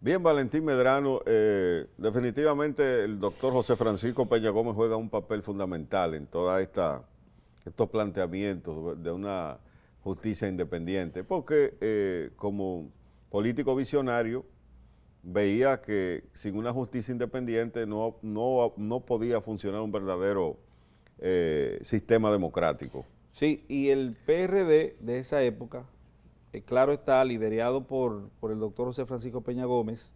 Bien, Valentín Medrano, definitivamente el doctor José Francisco Peña Gómez juega un papel fundamental en todos estos planteamientos de una justicia independiente, porque como político visionario veía que sin una justicia independiente no podía funcionar un verdadero sistema democrático. Sí, y el PRD de esa época, claro está, liderado por el doctor José Francisco Peña Gómez,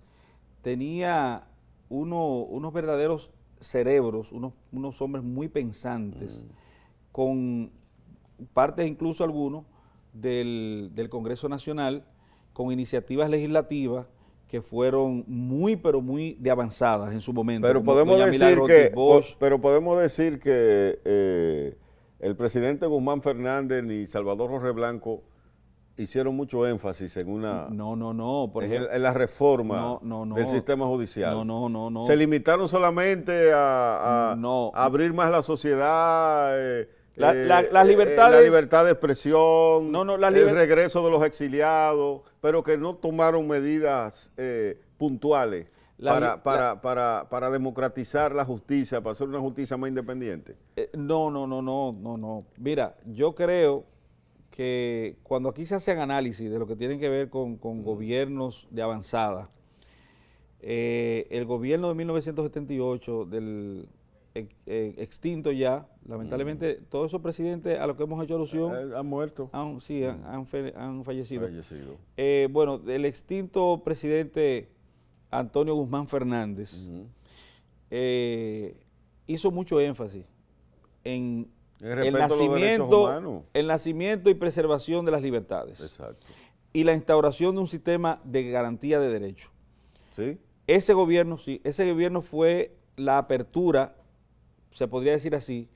tenía unos verdaderos cerebros, unos hombres muy pensantes, con partes incluso algunos del Congreso Nacional, con iniciativas legislativas que fueron pero muy de avanzadas en su momento. Pero podemos decir que el presidente Guzmán Fernández ni Salvador Jorge Blanco hicieron mucho énfasis en en la reforma del sistema judicial. No. Se limitaron solamente a abrir más la sociedad, las libertades, la libertad de expresión, el regreso de los exiliados, pero que no tomaron medidas puntuales para democratizar la justicia, para hacer una justicia más independiente. No. Mira, yo creo que cuando aquí se hacen análisis de lo que tienen que ver con gobiernos de avanzada, el gobierno de 1978, del extinto ya, lamentablemente todos esos presidentes a los que hemos hecho alusión han muerto. Han fallecido. Bueno, el extinto presidente Antonio Guzmán Fernández hizo mucho énfasis en el nacimiento y preservación de las libertades. Exacto. Y la instauración de un sistema de garantía de derechos. ¿Sí? Ese gobierno fue la apertura, se podría decir así,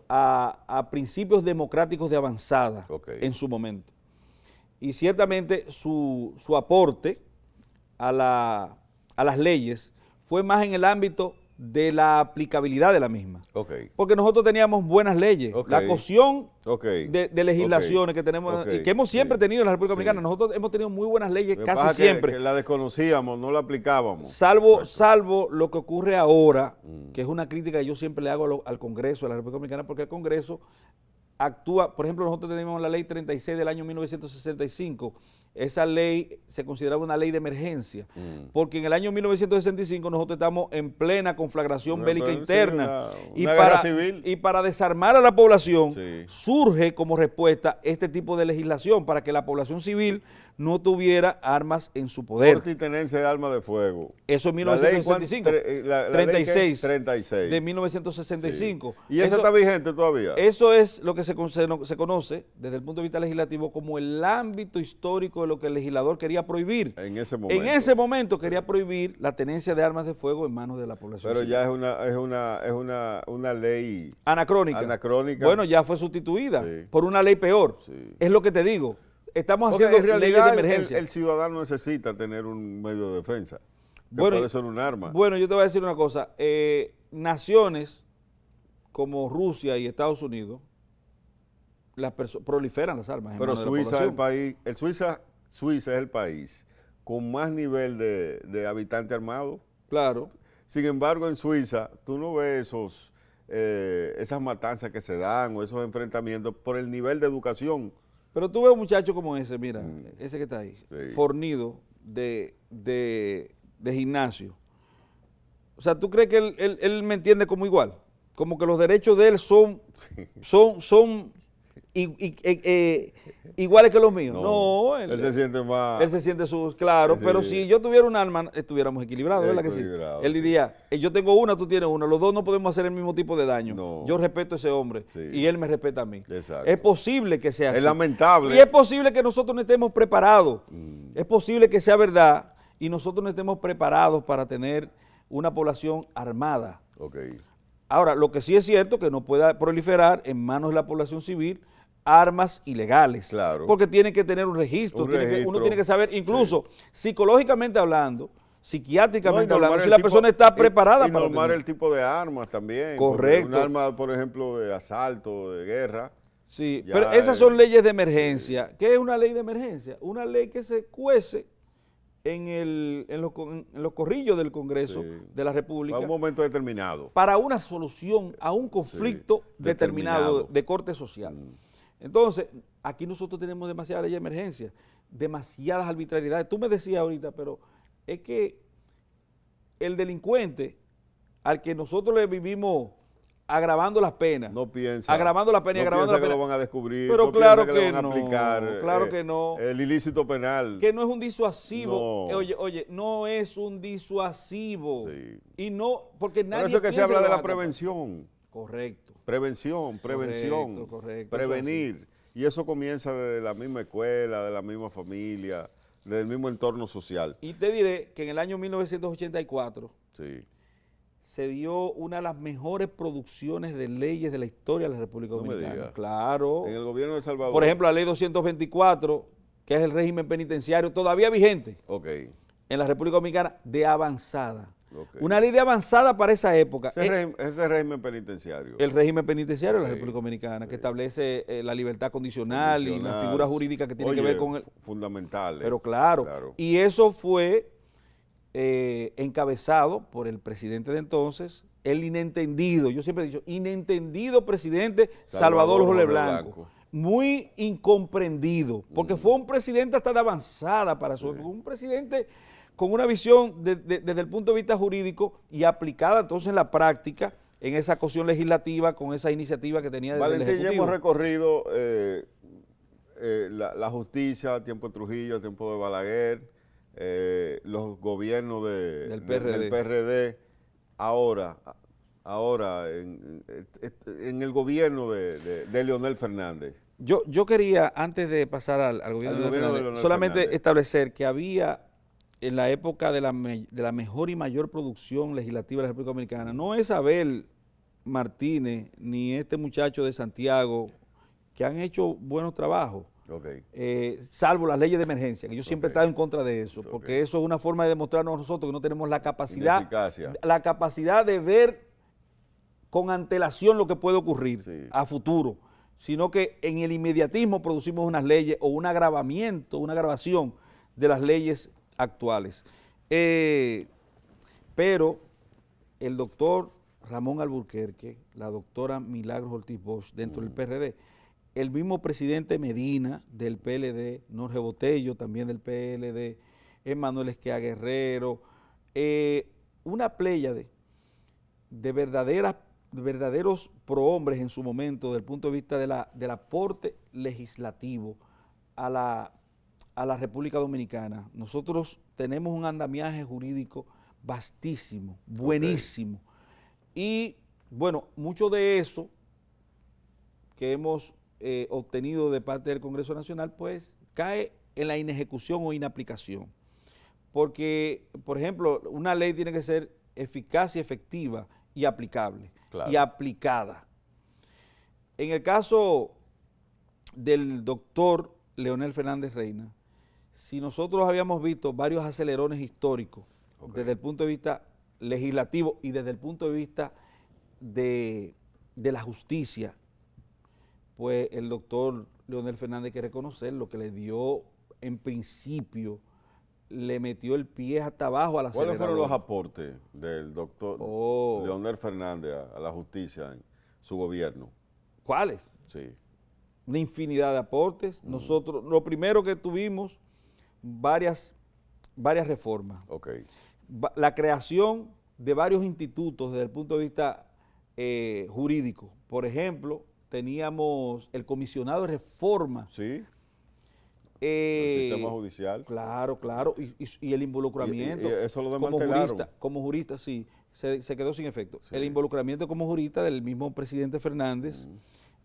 a principios democráticos de avanzada en su momento. Y ciertamente su aporte a las leyes fue más en el ámbito de la aplicabilidad de la misma. Porque nosotros teníamos buenas leyes, la cocción de legislaciones que tenemos y que hemos siempre tenido en la República Dominicana. Nosotros hemos tenido muy buenas leyes casi siempre. Que la desconocíamos, no la aplicábamos. Salvo lo que ocurre ahora, que es una crítica que yo siempre le hago al Congreso de la República Dominicana, porque el Congreso actúa, por ejemplo, nosotros tenemos la ley 36 del año 1965. Esa ley se consideraba una ley de emergencia, porque en el año 1965 nosotros estamos en plena conflagración bélica interna y para desarmar a la población surge como respuesta este tipo de legislación para que la población civil no tuviera armas en su poder. Porte y tenencia de armas de fuego. Eso en 1965. 36 de 1965. ¿Y eso está vigente todavía? Eso es lo que se conoce desde el punto de vista legislativo como el ámbito histórico de lo que el legislador quería prohibir. En ese momento. En ese momento quería prohibir la tenencia de armas de fuego en manos de la población. Pero ya es una ley anacrónica. Bueno, ya fue sustituida por una ley peor. Es lo que te digo. Estamos haciendo leyes de emergencia. El ciudadano necesita tener un medio de defensa, que puede ser un arma. Bueno, yo te voy a decir una cosa. Naciones como Rusia y Estados Unidos proliferan las armas. Pero Suiza es el país con más nivel de habitante armado. Claro. Sin embargo, en Suiza, tú no ves esas matanzas que se dan o esos enfrentamientos por el nivel de educación. Pero tú ves un muchacho como ese, mira, ese que está ahí, fornido de gimnasio. O sea, ¿tú crees que él me entiende como igual? Como que los derechos de él son iguales que los míos. No, él se siente más. Él se siente claro, pero si yo tuviera un arma, estuviéramos equilibrados, ¿verdad que sí? Él diría, yo tengo una, tú tienes una, los dos no podemos hacer el mismo tipo de daño. No. Yo respeto a ese hombre y él me respeta a mí. Exacto. Es posible que sea así. Es lamentable. Y es posible que nosotros no estemos preparados. Es posible que sea verdad y nosotros no estemos preparados para tener una población armada. Ahora, lo que sí es cierto que no pueda proliferar en manos de la población civil armas ilegales, porque tienen que tener un registro, uno tiene que saber, incluso psicológicamente hablando, psiquiátricamente hablando, si la persona está preparada para normar el tipo de armas también. Correcto. Un arma, por ejemplo, de asalto, de guerra. Sí, pero esas son leyes de emergencia. ¿Qué es una ley de emergencia? Una ley que se cuece en los corrillos del Congreso Sí. de la República A un momento determinado. para una solución a un conflicto Sí, determinado determinado. de corte social. Entonces, aquí nosotros tenemos demasiadas leyes de emergencia, demasiadas arbitrariedades. Tú me decías ahorita, pero es que el delincuente al que nosotros le vivimos agravando las penas, No piensa. agravando la pena y no agravando piensa la que pena, lo van a descubrir. pero no claro piensa que que le van a no, aplicar claro que no. el ilícito penal. que no es un disuasivo. No. Oye, no es un disuasivo. Sí. Y no, porque Por nadie eso es que se piensa habla lo de van la a tapar. prevención. Correcto. Prevención. Correcto, Prevenir. Y eso comienza desde la misma escuela, de la misma familia, del mismo entorno social. Y te diré que en el año 1984 Sí. se dio una de las mejores producciones de leyes de la historia de la República No me Dominicana. digas. Claro. En el gobierno de El Salvador. Por ejemplo, la ley 224, que es el régimen penitenciario todavía vigente Ok. en la República Dominicana, de avanzada. Ok. Una ley de avanzada para esa época. Ese régimen penitenciario. El régimen penitenciario de la Sí, República Dominicana, que sí. establece la libertad condicional y las figuras jurídicas que tienen que Oye, ver con el... fundamentales. Pero claro, y eso fue encabezado por el presidente de entonces, el inentendido, yo siempre he dicho, inentendido presidente Salvador Jorge Blanco. Muy incomprendido, porque fue un presidente hasta de avanzada para su época, un presidente con una visión desde el punto de vista jurídico y aplicada entonces en la práctica, en esa cuestión legislativa, con esa iniciativa que tenía desde el Valentín, ya Ejecutivo. hemos recorrido la justicia, tiempo de Trujillo, tiempo de Balaguer, los gobiernos Del PRD. del PRD. Ahora en el gobierno de Leonel Fernández. Yo quería, antes de pasar al gobierno de Leonel solamente Fernández, establecer que había en la época de la mejor y mayor producción legislativa de la República Dominicana, no es Abel Martínez ni este muchacho de Santiago, que han hecho buenos trabajos, Okay. salvo las leyes de emergencia, que yo siempre he estado en contra de eso, porque eso es una forma de demostrarnos a nosotros que no tenemos la capacidad de ver con antelación lo que puede ocurrir a futuro, sino que en el inmediatismo producimos unas leyes o un agravamiento, una agravación de las leyes actuales. Pero el doctor Ramón Alburquerque, la doctora Milagros Ortiz Bosch dentro del PRD, el mismo presidente Medina del PLD, Jorge Botello también del PLD, Emmanuel Esquia Guerrero, una pléyade de verdaderos prohombres en su momento desde el punto de vista del aporte legislativo a la República Dominicana. Nosotros tenemos un andamiaje jurídico vastísimo, buenísimo. Y bueno, mucho de eso que hemos obtenido de parte del Congreso Nacional, pues cae en la inejecución o inaplicación. Porque, por ejemplo, una ley tiene que ser eficaz y efectiva y aplicable, y aplicada. En el caso del doctor Leonel Fernández Reina, si nosotros habíamos visto varios acelerones históricos desde el punto de vista legislativo y desde el punto de vista de la justicia, pues el doctor Leonel Fernández, hay que reconocer lo que le dio en principio, le metió el pie hasta abajo a la acelerador. ¿Cuáles fueron los aportes del doctor Leonel Fernández a la justicia en su gobierno? ¿Cuáles? Sí. Una infinidad de aportes. Nosotros, lo primero que tuvimos, varias reformas. La creación de varios institutos desde el punto de vista jurídico. Por ejemplo, teníamos el comisionado de reforma. Sí. El sistema judicial. Claro, y el involucramiento. Y eso lo desmantelaron. Como jurista, sí, se quedó sin efecto. Sí. El involucramiento como jurista del mismo presidente Fernández,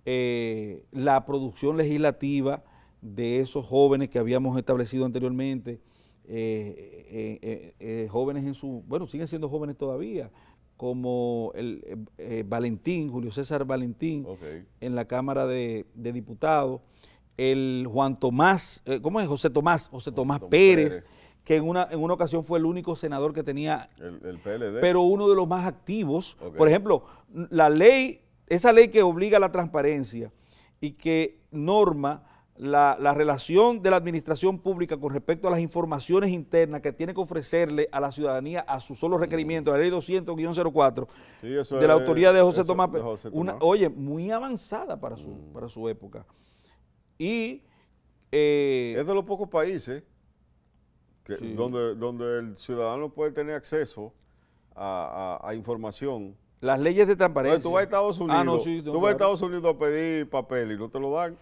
la producción legislativa de esos jóvenes que habíamos establecido anteriormente, jóvenes siguen siendo jóvenes todavía, como el Valentín, Julio César Valentín, en la Cámara de Diputados, el Juan Tomás, ¿cómo es? José Tomás Pérez, que en una ocasión fue el único senador que tenía el PLD, pero uno de los más activos. Por ejemplo, esa ley que obliga a la transparencia y que norma la relación de la administración pública con respecto a las informaciones internas que tiene que ofrecerle a la ciudadanía a su solo requerimiento, la ley 200-04 Sí, eso de la es- autoridad de José eso- Tomás, de José una, Tomás. oye, muy avanzada para su época. Y Es de los pocos países Sí. donde el ciudadano puede tener acceso a información. las leyes de Oye, transparencia. tú vas a Estados Unidos, No, sí, no, tú vas a claro. Estados Unidos a pedir papel y no te lo dan.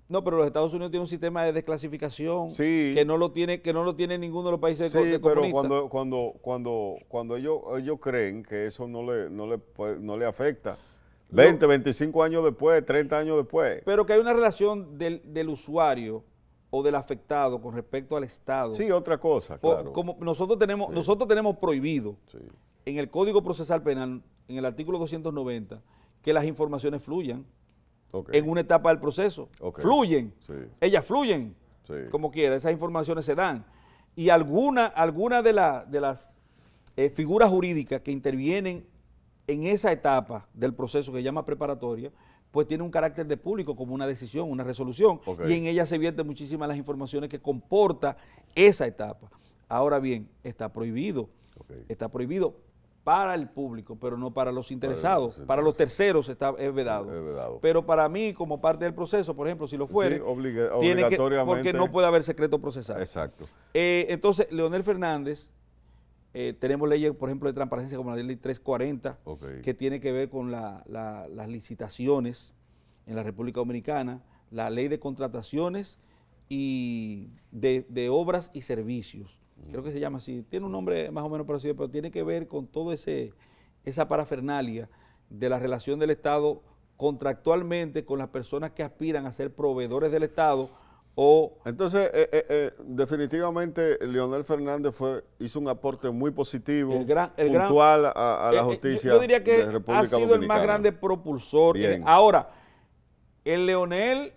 No, pero los Estados Unidos tienen un sistema de desclasificación Sí. que no lo tiene ninguno de los países Sí, pero comunistas. cuando ellos creen que eso no le afecta, 20, 25 años después, 30 años después. Pero que hay una relación del usuario o del afectado con respecto al Estado. Sí, otra cosa, O- claro. Como nosotros tenemos prohibido Sí. en el Código Procesal Penal, en el artículo 290, que las informaciones fluyan Ok. en una etapa del proceso. Ok. Fluyen. Sí. Ellas fluyen, Sí. como quiera, esas informaciones se dan. Y alguna de las figuras jurídicas que intervienen en esa etapa del proceso que se llama preparatoria, pues tiene un carácter de público como una decisión, una resolución, Ok. y en ella se vierten muchísimas las informaciones que comporta esa etapa. Ahora bien, está prohibido para el público, pero no para los interesados. Para los terceros es vedado. Es vedado. Pero para mí, como parte del proceso, por ejemplo, si lo fuere, Sí, tiene que, obligatoriamente. porque no puede haber secreto procesal. Exacto. Entonces, Leonel Fernández, tenemos leyes, por ejemplo, de transparencia como la ley 340, Ok. que tiene que ver con las licitaciones en la República Dominicana, la ley de contrataciones y de obras y servicios. Creo que se llama así. Tiene un nombre más o menos parecido, pero tiene que ver con todo esa parafernalia de la relación del Estado contractualmente con las personas que aspiran a ser proveedores del Estado o Entonces, definitivamente, Leonel Fernández hizo un aporte muy positivo, el gran- puntual a la justicia yo diría que de República ha sido Dominicana. el más grande propulsor. Bien. Ahora, el Leonel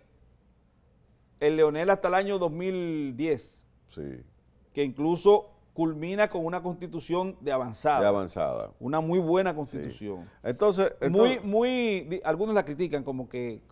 hasta el año 2010, Sí, que incluso culmina con una constitución de avanzada. de avanzada. Una muy buena constitución. Entonces, Algunos la critican como que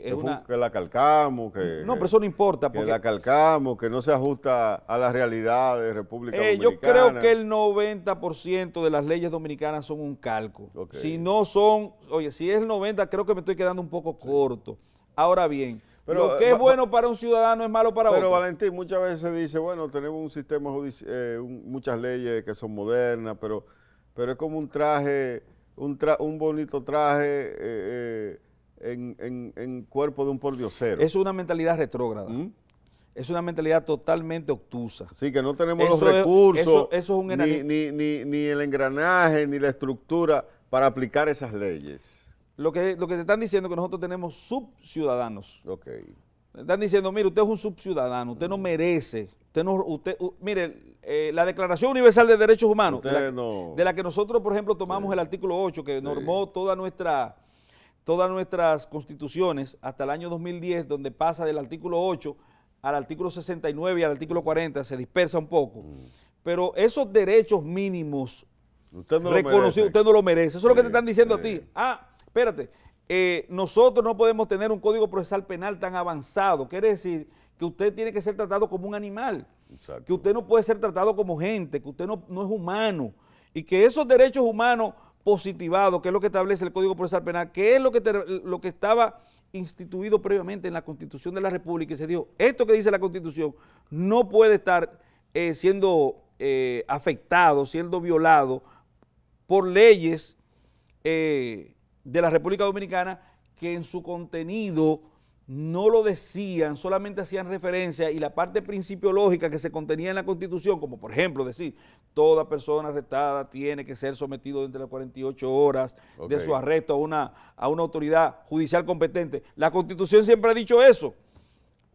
es una... que la calcamos, que, No, pero eso no importa. que Porque la calcamos, que no se ajusta a la realidad de República Dominicana. yo creo que el 90% de las leyes dominicanas son un calco. Ok. Si no son, oye, si es el 90%, creo que me estoy quedando un poco corto. Ahora bien, Pero, lo que es bueno para un ciudadano es malo para Pero otro. Valentín, muchas veces se dice, bueno, tenemos un sistema judicial, muchas leyes que son modernas, pero es como un traje, un bonito traje en cuerpo de un pordiosero. Es una mentalidad retrógrada. ¿Mm? Es una mentalidad totalmente obtusa. Así que no tenemos Eso los es- recursos, eso es un ni el engranaje, ni la estructura para aplicar esas leyes. Lo que te están diciendo es que nosotros tenemos subciudadanos. Ok. Te están diciendo, mire, usted es un subciudadano, usted no merece, mire, la Declaración Universal de Derechos Humanos, Usted no- de la que nosotros, por ejemplo, tomamos el artículo 8, que normó todas nuestras constituciones hasta el año 2010, donde pasa del artículo 8 al artículo 69 y al artículo 40, se dispersa un poco. Pero esos derechos mínimos Usted no lo reconocidos, merece. usted no lo merece. Eso es lo que te Sí, están diciendo a sí. ti. Espérate, nosotros no podemos tener un código procesal penal tan avanzado. Quiere decir que usted tiene que ser tratado como un animal, Exacto. que usted no puede ser tratado como gente, que usted no es humano, y que esos derechos humanos positivados, que es lo que establece el Código Procesal Penal, que es lo que estaba instituido previamente en la Constitución de la República, y se dijo, esto que dice la Constitución no puede estar siendo afectado, siendo violado por leyes de la República Dominicana que en su contenido no lo decían, solamente hacían referencia y la parte principiológica que se contenía en la Constitución, como por ejemplo decir, toda persona arrestada tiene que ser sometido dentro de las 48 horas de Ok. su arresto a una autoridad judicial competente. La Constitución siempre ha dicho eso.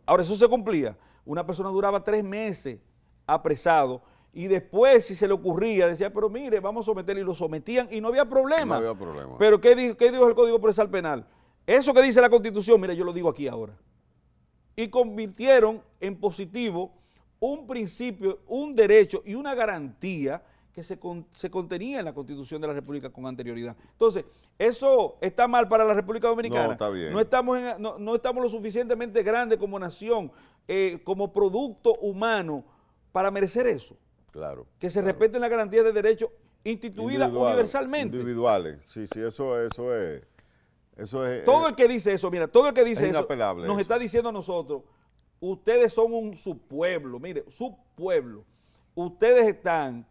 Ahora, eso se cumplía. Una persona duraba 3 meses apresado y después, si se le ocurría, decía, pero mire, vamos a someterlo, y lo sometían y no había problema. No había problema. Pero ¿qué dijo el Código Procesal Penal? Eso que dice la Constitución, mire, yo lo digo aquí ahora. Y convirtieron en positivo un principio, un derecho y una garantía que se contenía en la Constitución de la República con anterioridad. Entonces, eso está mal para la República Dominicana. No, está bien. No estamos lo suficientemente grandes como nación, como producto humano, para merecer eso. Claro. Que se respeten las garantías de derechos instituidas universalmente. Individuales, sí, eso es. Todo el que dice eso, mira, todo el que dice eso nos eso. está diciendo a nosotros, ustedes son su pueblo, mire, su pueblo. Ustedes están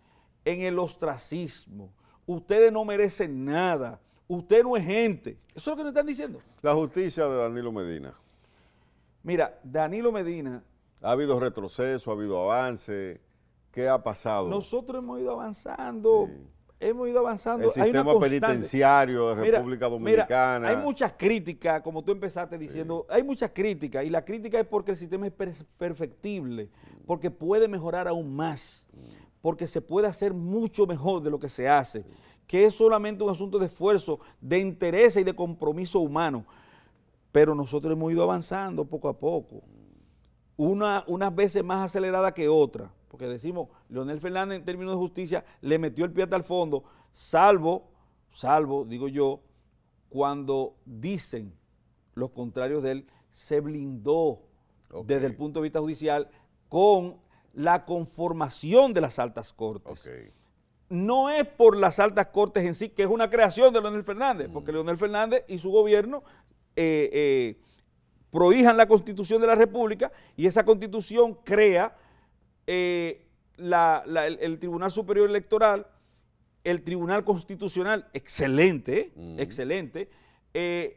en el ostracismo, ustedes no merecen nada, usted no es gente. Eso es lo que nos están diciendo. La justicia de Danilo Medina. Mira, Danilo Medina. Ha habido retroceso, ha habido avance. ¿Qué ha pasado? Nosotros hemos ido avanzando. Sí. Hemos ido avanzando. El sistema penitenciario de República Dominicana. Mira, hay muchas críticas, como tú empezaste diciendo, hay muchas críticas, y la crítica es porque el sistema es perfectible, porque puede mejorar aún más, porque se puede hacer mucho mejor de lo que se hace, que es solamente un asunto de esfuerzo, de interés y de compromiso humano. Pero nosotros hemos ido avanzando poco a poco, unas veces más acelerada que otras. Porque decimos, Leonel Fernández en términos de justicia le metió el pie hasta el fondo, salvo, digo yo, cuando dicen los contrarios de él, se blindó desde el punto de vista judicial con la conformación de las altas cortes. No es por las altas cortes en sí, que es una creación de Leonel Fernández, porque Leonel Fernández y su gobierno prohijan la Constitución de la República, y esa Constitución crea el Tribunal Superior Electoral, el Tribunal Constitucional, excelente, excelente,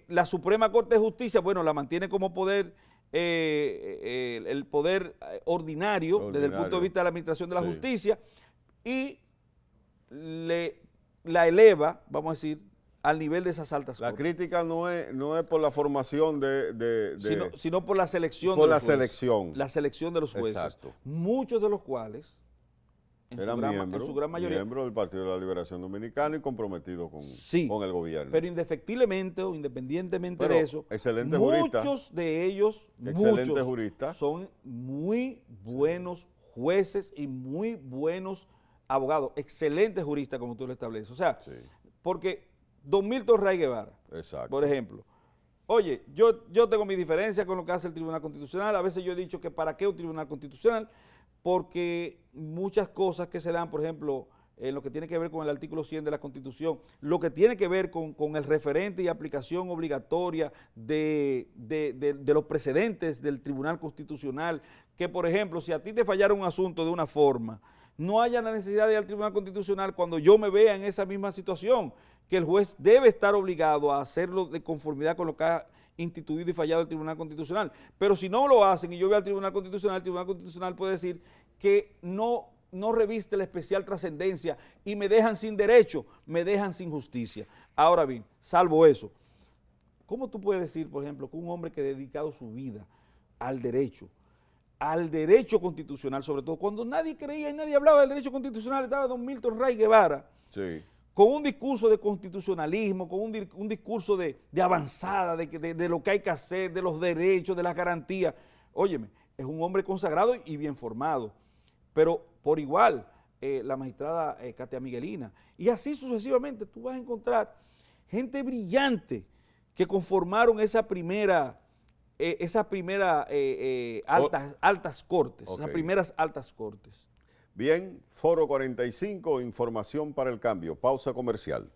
la Suprema Corte de Justicia, bueno, la mantiene como poder, el poder ordinario desde el punto de vista de la administración de la justicia, y la eleva, vamos a decir, al nivel de esas altas cortes. La crítica no es por la formación sino por la selección de los jueces. La selección de los jueces. Exacto. Muchos de los cuales, en su gran mayoría, miembro del Partido de la Liberación Dominicana y comprometido con el gobierno. Pero indefectiblemente o independientemente de eso, excelente muchos de ellos juristas son muy buenos jueces y muy buenos abogados, excelentes juristas, como tú lo estableces. O sea, porque Don Milton Ray Guevara, por ejemplo, oye, yo tengo mi diferencia con lo que hace el Tribunal Constitucional. A veces yo he dicho que ¿para qué un Tribunal Constitucional? Porque muchas cosas que se dan, por ejemplo, en lo que tiene que ver con el artículo 100 de la Constitución, lo que tiene que ver con el referente y aplicación obligatoria de los precedentes del Tribunal Constitucional, que por ejemplo, si a ti te fallara un asunto de una forma, no haya la necesidad de ir al Tribunal Constitucional cuando yo me vea en esa misma situación, que el juez debe estar obligado a hacerlo de conformidad con lo que ha instituido y fallado el Tribunal Constitucional. Pero si no lo hacen y yo voy al Tribunal Constitucional puede decir que no reviste la especial trascendencia y me dejan sin derecho, me dejan sin justicia. Ahora bien, salvo eso, ¿cómo tú puedes decir, por ejemplo, que un hombre que ha dedicado su vida al derecho constitucional, sobre todo, cuando nadie creía y nadie hablaba del derecho constitucional, estaba don Milton Ray Guevara, con un discurso de constitucionalismo, con un discurso de avanzada, de lo que hay que hacer, de los derechos, de las garantías? Óyeme, es un hombre consagrado y bien formado, pero por igual, la magistrada Katia Miguelina, y así sucesivamente, tú vas a encontrar gente brillante que conformaron esas primeras altas cortes, esas primeras altas cortes. Bien, Foro 45, información para el cambio. Pausa comercial.